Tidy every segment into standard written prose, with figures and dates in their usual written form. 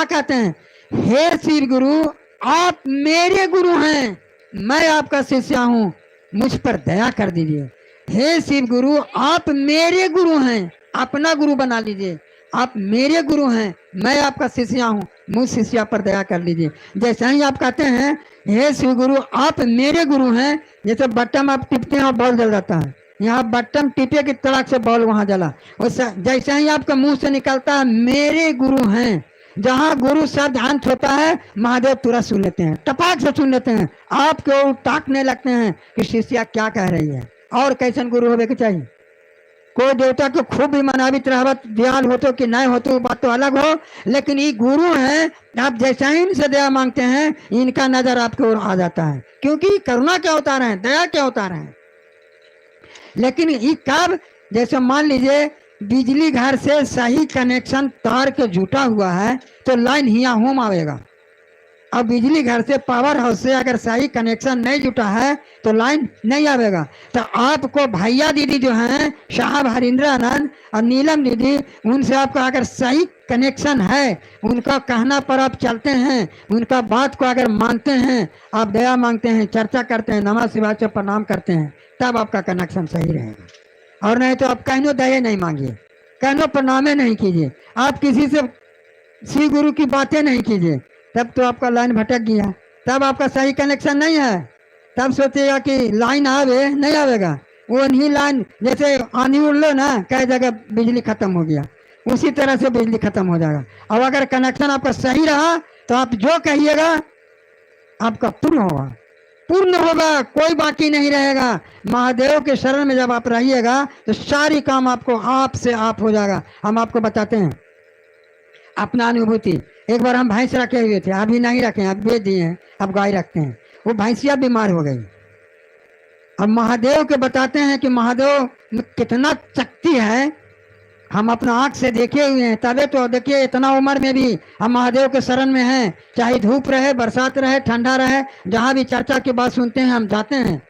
क्या कहते हैं, हे शिव गुरु आप मेरे गुरु हैं, मैं आपका शिष्य हूँ, मुझ पर दया कर दीजिए। हे शिव गुरु आप मेरे गुरु हैं, अपना गुरु बना लीजिए। आप मेरे गुरु हैं, मैं आपका शिष्य हूँ, मुझ शिष्य पर दया कर लीजिए। जैसे ही आप कहते हैं हे शिव गुरु आप मेरे गुरु हैं, जैसे बटन आप टिपते हैं और बॉल जल जाता है, यहाँ बटन टिपे की तड़क से बॉल वहां जला। जैसे ही आपके मुंह से निकलता है मेरे गुरु हैं, जहां गुरु शब्द अंत होता है महादेव तुरंत सुन लेते हैं, टपाक से सुन लेते हैं, आपको ताकने लगते हैं कि शिष्या क्या कह रही है। और कैसन गुरु होवे के चाहिए। कोई देवता को खूब भी मनावित रहवत दयाल हो तो कि नहीं हो तो बात तो अलग हो, लेकिन ये गुरु हैं, आप जैसा ही इनसे दया मांगते हैं इनका नजर आपके ओर आ जाता है, क्योंकि करुणा क्या होता है, दया क्या होता है। लेकिन ये कब, जैसे मान लीजिए बिजली घर से सही कनेक्शन तार के जुटा हुआ है तो लाइन हिया होम आवेगा, अब बिजली घर से पावर हाउस से अगर सही कनेक्शन नहीं जुटा है तो लाइन नहीं आवेगा। तो आपको भैया दीदी जो हैं साहब हरिंद्र आनंद और नीलम दीदी, उनसे आपका अगर सही कनेक्शन है, उनका कहना पर आप चलते हैं, उनका बात को अगर मानते हैं, आप दया मांगते हैं, चर्चा करते हैं, नमः शिवाय से प्रणाम करते हैं, तब आपका कनेक्शन सही रहेगा। और नहीं तो आप कहनो दया नहीं मांगिए, कहनो प्रणामे नहीं कीजिए, आप किसी से श्री गुरु की बातें नहीं कीजिए, तब तो आपका लाइन भटक गया, तब आपका सही कनेक्शन नहीं है। तब सोचेगा कि लाइन आवे, नहीं आवेगा, वो नहीं लाइन जैसे आनी उड़ लो ना, कई जगह बिजली खत्म हो गया, उसी तरह से बिजली खत्म हो जाएगा। और अगर कनेक्शन आपका सही रहा तो आप जो कहिएगा आपका पूर्ण होगा, पूर्ण होगा, कोई बाकी नहीं रहेगा। महादेव के शरण में जब आप रहिएगा तो सारी काम आपको आप से आप हो जाएगा। हम आपको बताते हैं अपना अनुभूति। एक बार हम भैंस रखे हुए थे, अभी नहीं रखे, अब बेच दिए हैं, अब गाय रखते हैं। वो भैंसिया बीमार हो गई। अब महादेव के बताते हैं कि महादेव में कितना शक्ति है, हम अपना आंख से देखे हुए हैं। तबे तो देखिए इतना उम्र में भी हम महादेव के शरण में हैं, चाहे धूप रहे, बरसात रहे, ठंडा रहे, जहाँ भी चर्चा की बात सुनते हैं हम जाते हैं,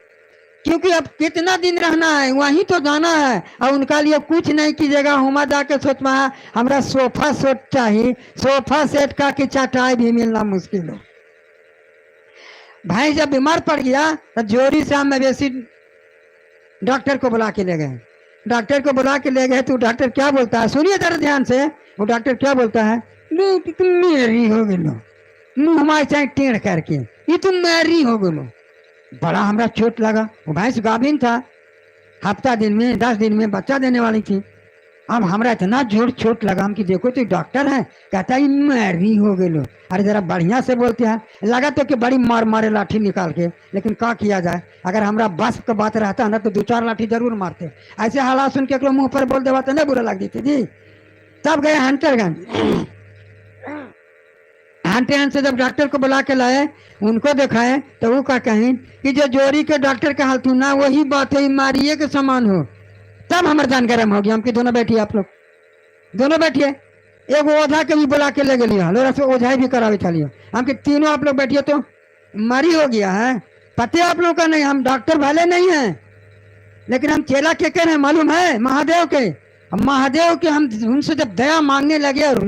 क्योंकि अब कितना दिन रहना है, वहीं तो जाना है। और उनका लिए कुछ नहीं कीजिएगा, हुमा जाके सोचना है हमारा सोफा सेट चाहिए, सोफा सेट का कि चटाई भी मिलना मुश्किल हो। भाई जब बीमार पड़ गया तो जोरी से हम मवेशी डॉक्टर को बुला के ले गए। डॉक्टर को बुला के ले गए तो डॉक्टर क्या बोलता है, सुनिए जरा ध्यान से। वो डॉक्टर क्या बोलता है, तुम मेरी हो गलो, मुँह हमारे चाहे टेढ़ करके, ये तुम मेरी हो गलो। बड़ा हमरा चोट लगा। वो भैंस गाभिन था, हफ्ता दिन में 10 दिन में बच्चा देने वाली थी। अब हमरा इतना जोर चोट लगा हम कि देखो तो डॉक्टर है, कहता है मरी हो गए लो। अरे जरा बढ़िया से बोलते हैं, लगा तो कि बड़ी मार मारे लाठी निकाल के, लेकिन क्या किया जाए, अगर हमरा बस का बात रहता ना तो 2-4 लाठी जरूर मारते। ऐसे हालात सुन के मुंह पर बोल देवा तो नहीं बुरा लग देती जी। तब गए हंटरगंज, हंटे से जब डॉक्टर को बुला के लाए, उनको दिखाए तो वो क्या कहें कि जो जोरी के डॉक्टर का हाल थी ना वही बात है, मारिए के समान हो। तब हमारे जान गर्म हो गया। हम कि दोनों बैठिए, आप लोग दोनों बैठिए। एक ओझा के भी बुला के ले गलियो, लोरा से ओझाई भी करावे चलियो। हम कि तीनों आप लोग बैठिए, तो मरी हो गया है, पते आप लोग का नहीं। हम डॉक्टर भले नहीं हैं, लेकिन हम चेला के कर हैं मालूम है, महादेव के। महादेव के हम उनसे जब दया मांगने लगे और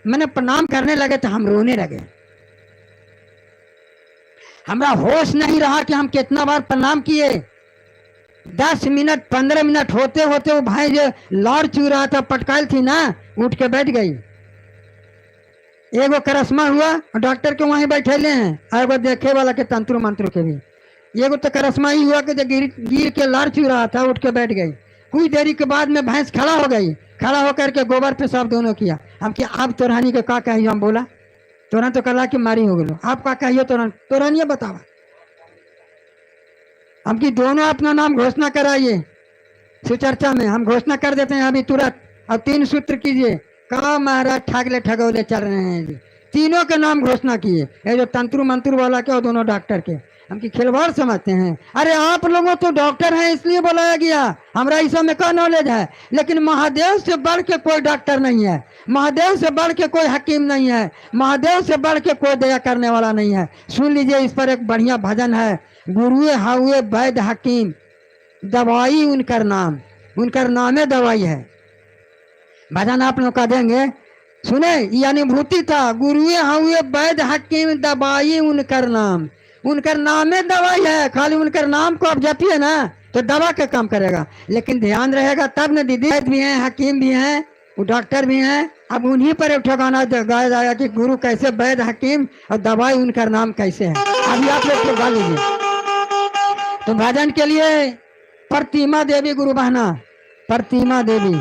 मैंने प्रणाम करने लगे तो हम रोने लगे। हमारा होश नहीं रहा कि हम कितना बार प्रणाम किए। 10 मिनट 15 मिनट होते होते वो भाई जो लार चू रहा था, पटकाल थी ना, उठ के बैठ गई। एगो करस्मा हुआ, डॉक्टर के वहीं बैठे ले हैं, एगो देखे वाला के तंत्र मंत्र के भी। एगो तो करस्मा ही हुआ कि जो गिर के लार चू रहा था, उठ के बैठ गई। कुछ देरी के बाद में भैंस खड़ा हो गई, खड़ा होकर के गोबर पे सब दोनों किया। हम कि अब तोरानी के का कहियो, हम बोला तोरा तो कला कि मारी हो गलो, आप का कहियो तोरानिया बतावा। हम कि दोनों अपना नाम घोषणा कराइए सुचर्चा में, हम घोषणा कर देते हैं अभी तुरंत। अब 3 सूत्र कीजिए, कहा महाराज ठगले ठगौले चल रहे हैं जी। तीनों के नाम घोषणा किए, ये जो तंत्र मंत्र वाला के और दोनों डॉक्टर के। हम की खिलवाड़ समझते हैं, अरे आप लोगों तो डॉक्टर हैं इसलिए बुलाया गया, हमरा इस में क्या नॉलेज है। लेकिन महादेव से बढ़ के कोई डॉक्टर नहीं है, महादेव से बढ़ के कोई हकीम नहीं है, महादेव से बढ़ के कोई दया करने वाला नहीं है। सुन लीजिए, इस पर एक बढ़िया भजन है, गुरुए हाउए वैद्य हकीम, दवाई उनकर नाम, उनकर नामे दवाई है। भजन आप लोग का देंगे, सुने, ये अनुभूति था। गुरुए हुए वैद हकीम दवाई उनकर नाम, उनकर नामे दवाई है। खाली उनकर नाम को आप जपिए ना तो दवा का काम करेगा। लेकिन ध्यान रहेगा तब न दीदी, वैद भी हैं, हकीम भी हैं, वो डॉक्टर भी हैं। अब उन्हीं पर एक ठिकाना गाया जाएगा कि गुरु कैसे, वैद हकीम और दवाई उनका नाम कैसे है। अभी आप लोग गा लीजिए। तो भजन के लिए प्रतिमा देवी गुरु बहना, प्रतिमा देवी।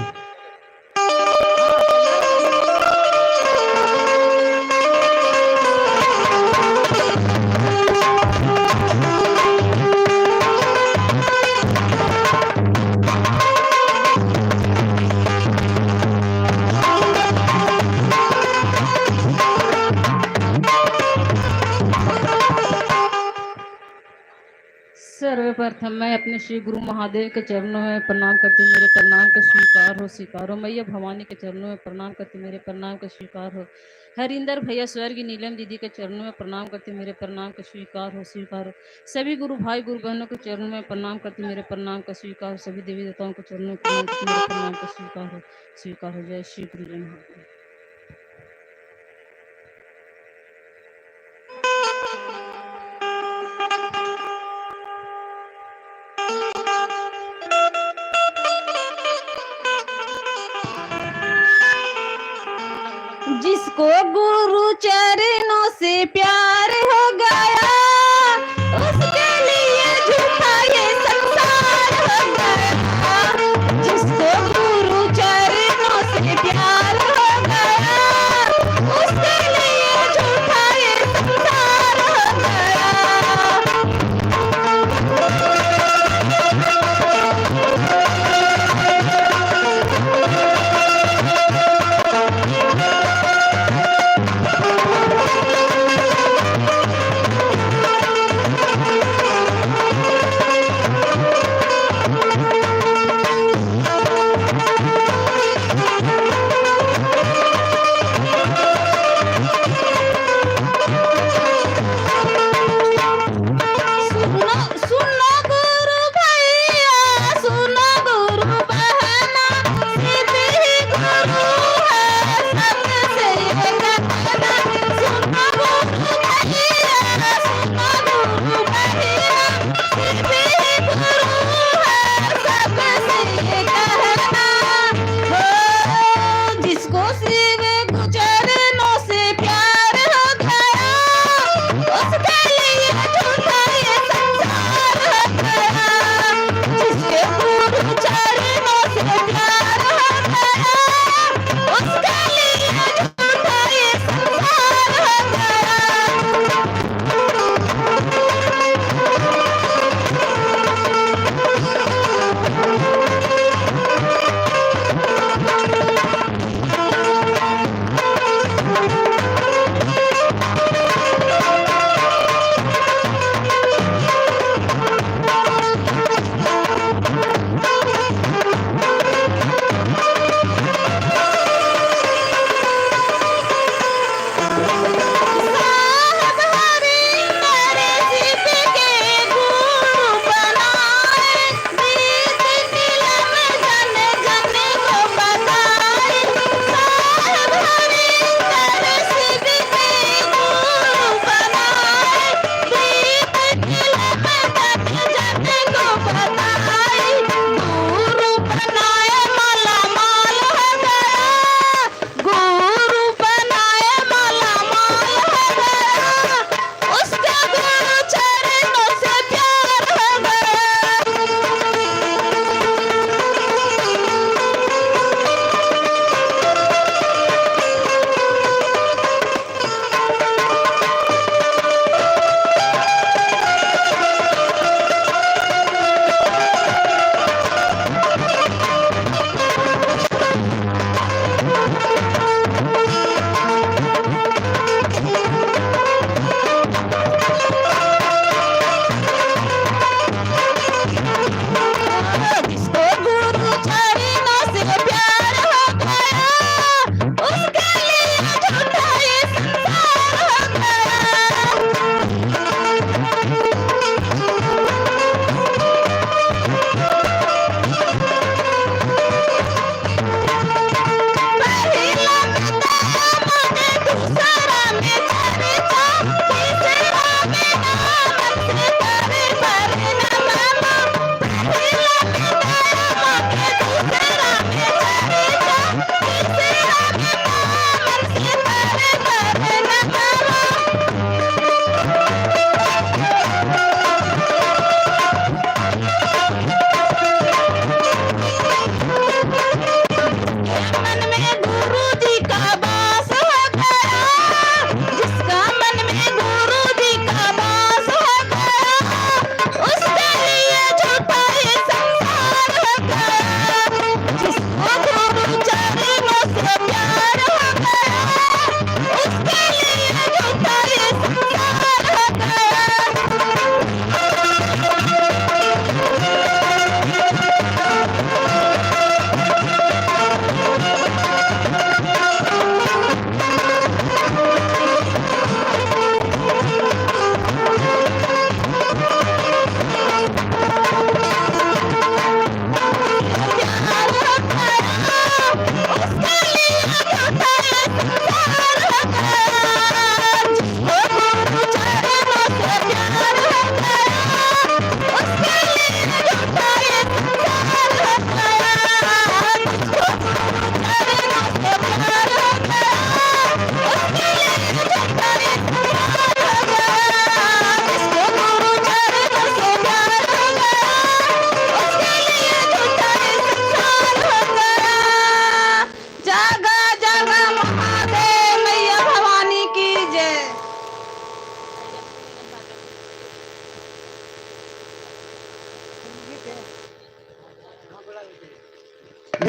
सर्वप्रथम मैं अपने श्री गुरु महादेव के चरणों में प्रणाम करती हूँ, मेरे प्रणाम के स्वीकार हो। मैया भवानी के चरणों में प्रणाम करती हूँ, मेरे प्रणाम के स्वीकार हो। हरिंदर भैया स्वर्गीय नीलम दीदी के चरणों में प्रणाम करती हूँ, मेरे प्रणाम के स्वीकार हो। सभी गुरु भाई गुरु बहनों के चरणों में प्रणाम करती हूँ, मेरे प्रणाम का स्वीकार हो। सभी देवी देवताओं के चरणों में प्रणाम करती हूँ, मेरे प्रणाम का स्वीकार हो। जय श्री गुरु, जय महादेव। जिसको गुरु चरणों से प्यार हो गया, उसके लिए झूठा ये संसार हो गया। जिसको गुरु चरणों से प्यार हो गया, उसके लिए झूठा ये संसार हो गया।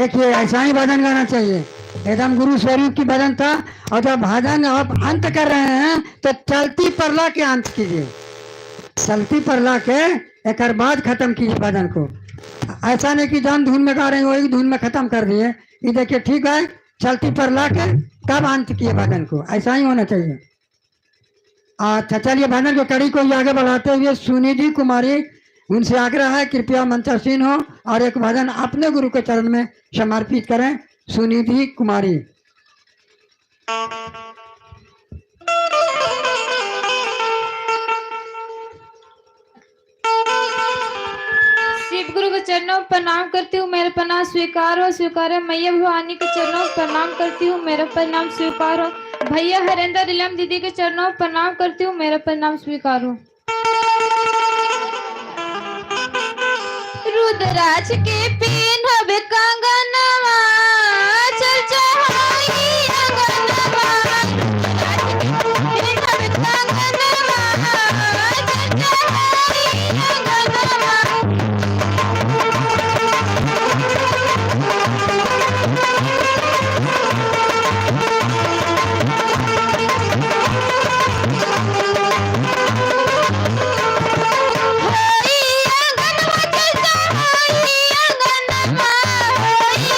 देखिए ऐसा ही भजन गाना चाहिए, एकदम गुरु स्वरूप की भजन था। और जब भजन आप अंत कर रहे हैं तो चलती परला के अंत कीजिए, चलती परला के एक बाद खत्म कीजिए भजन को। ऐसा नहीं कि जौन धुन में गा रहे हैं वही धुन में खत्म कर दिए। ये देखिए ठीक है, चलती परला के तब अंत किए भजन को, ऐसा ही होना चाहिए। अच्छा चलिए भजन को कड़ी को आगे बढ़ाते हुए सुनिधि कुमारी, उनसे आग्रह है कृपया मंचासीन हो और एक भजन अपने गुरु के चरण में समर्पित करें। सुनिधि कुमारी। शिव गुरु के चरणों में प्रणाम करती हूँ, मेरा प्रणाम स्वीकार हो, स्वीकार है। मैया भवानी के चरणों में प्रणाम करती हूँ, मेरा प्रणाम स्वीकार हो। भैया हरेंद्र नीलम दीदी के चरणों में प्रणाम करती हूँ, मेरा प्रणाम स्वीकार हो। रुद्राक्ष के पिन्हब कंगनवा, चल चढ़ाई अंगनवा। रुद्राक्ष के पिन्हब कंगनवा, चल चढ़ाई अंगनवा। होई अंगनवा, चल चढ़ाई अंगनवा। होई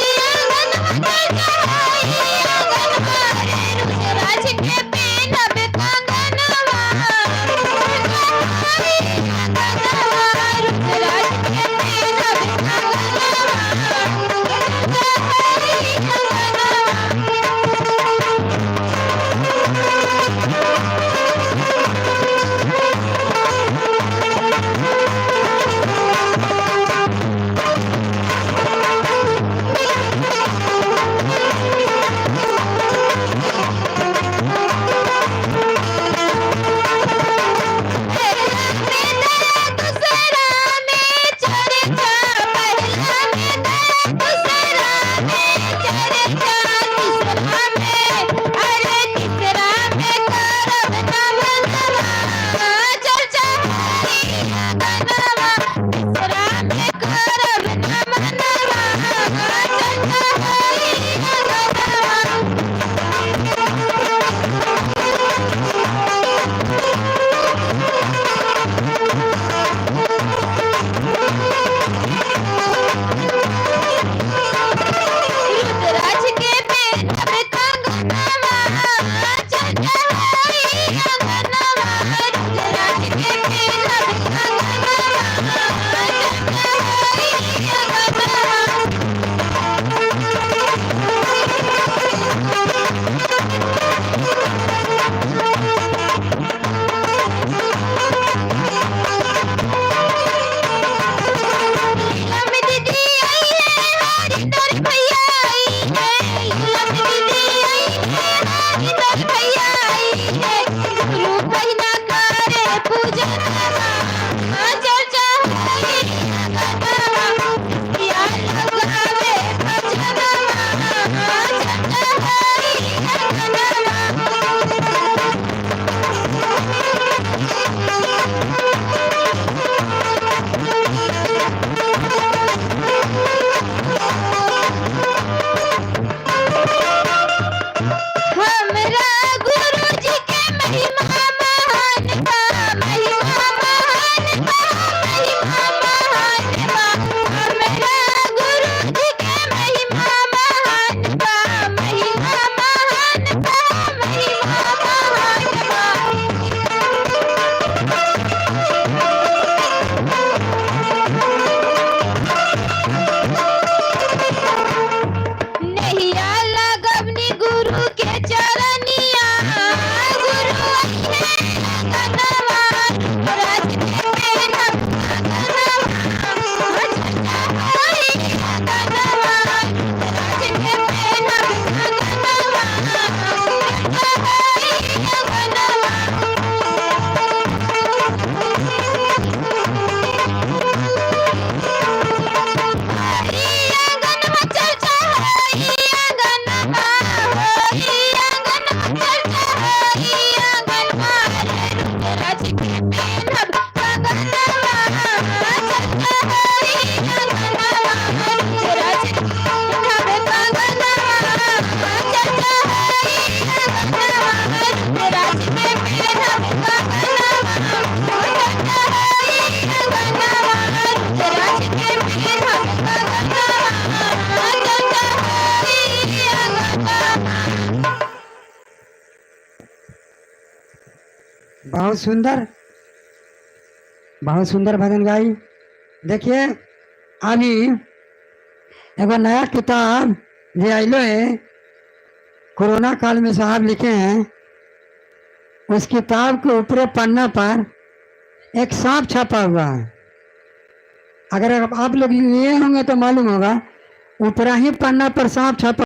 बहुत सुंदर, बहुत सुंदर भजन गाई। देखिए अभी एगो नया किताब जे आइलो है, कोरोना काल में साहब लिखे हैं। उस किताब के ऊपरी पन्ना पर एक सांप छपा हुआ है। अगर आप लोग लिए होंगे तो मालूम होगा, ऊपरा ही पन्ना पर सांप छपा